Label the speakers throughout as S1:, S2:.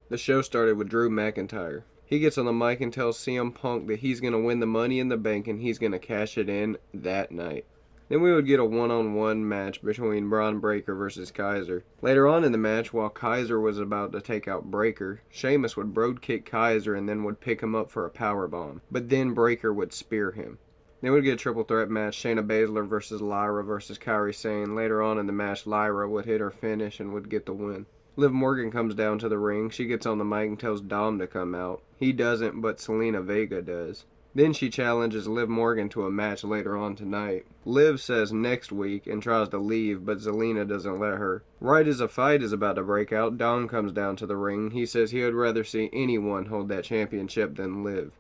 S1: The show started with Drew McIntyre. He gets on the mic and tells CM Punk that he's going to win the Money in the Bank and he's going to cash it in that night. Then we would get a one-on-one match between Braun Breaker versus Kaiser. Later on in the match, while Kaiser was about to take out Breaker, Sheamus would broad kick Kaiser and then would pick him up for a powerbomb. But then Breaker would spear him. Then we'd get a triple threat match, Shayna Baszler versus Lyra versus Kairi Sane. Later on in the match, Lyra would hit her finish and would get the win. Liv Morgan comes down to the ring. She gets on the mic and tells Dom to come out. He doesn't, but Selena Vega does. Then she challenges Liv Morgan to a match later on tonight. Liv says next week and tries to leave, but Zelina doesn't let her. Right as a fight is about to break out, Dom comes down to the ring. He says he would rather see anyone hold that championship than Liv.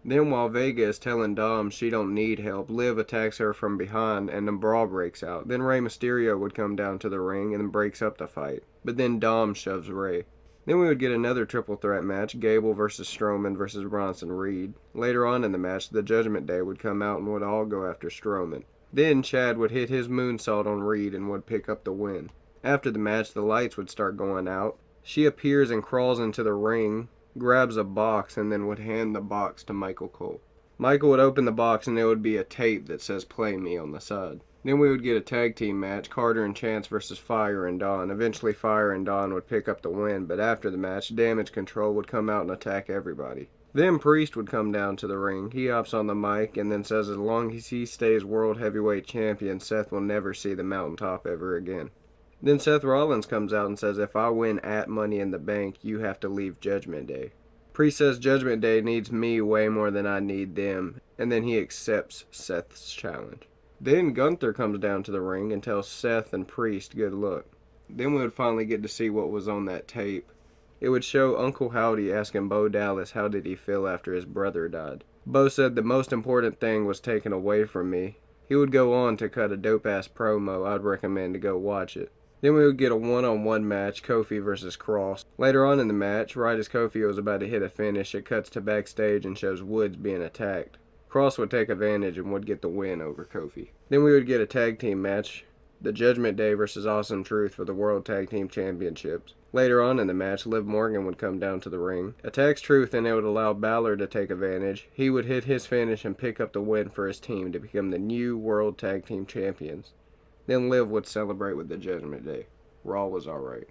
S1: Then while Vega is telling Dom she don't need help, Liv attacks her from behind and a brawl breaks out. Then Rey Mysterio would come down to the ring and breaks up the fight. But then Dom shoves Rey. Then we would get another triple threat match, Gable versus Strowman versus Bronson Reed. Later on in the match, the Judgment Day would come out and would all go after Strowman. Then Chad would hit his moonsault on Reed and would pick up the win. After the match, the lights would start going out. She appears and crawls into the ring, grabs a box, and then would hand the box to Michael Cole. Michael would open the box and there would be a tape that says "Play Me" on the side. Then we would get a tag team match, Carter and Chance versus Fire and Dawn. Eventually Fire and Dawn would pick up the win, but after the match, Damage Control would come out and attack everybody. Then Priest would come down to the ring. He hops on the mic and then says as long as he stays World Heavyweight Champion, Seth will never see the mountaintop ever again. Then Seth Rollins comes out and says if I win at Money in the Bank, you have to leave Judgment Day. Priest says Judgment Day needs me way more than I need them, and then he accepts Seth's challenge. Then Gunther comes down to the ring and tells Seth and Priest good luck. Then we would finally get to see what was on that tape. It would show Uncle Howdy asking Bo Dallas how did he feel after his brother died. Bo said the most important thing was taken away from me. He would go on to cut a dope-ass promo. I'd recommend to go watch it. Then we would get a one-on-one match, Kofi versus Cross. Later on in the match, right as Kofi was about to hit a finish, it cuts to backstage and shows Woods being attacked. Cross would take advantage and would get the win over Kofi. Then we would get a tag team match, the Judgment Day versus Awesome Truth for the World Tag Team Championships. Later on in the match, Liv Morgan would come down to the ring, attacks Truth, and it would allow Balor to take advantage. He would hit his finish and pick up the win for his team to become the new World Tag Team Champions. Then Liv would celebrate with the Judgment Day. Raw was alright.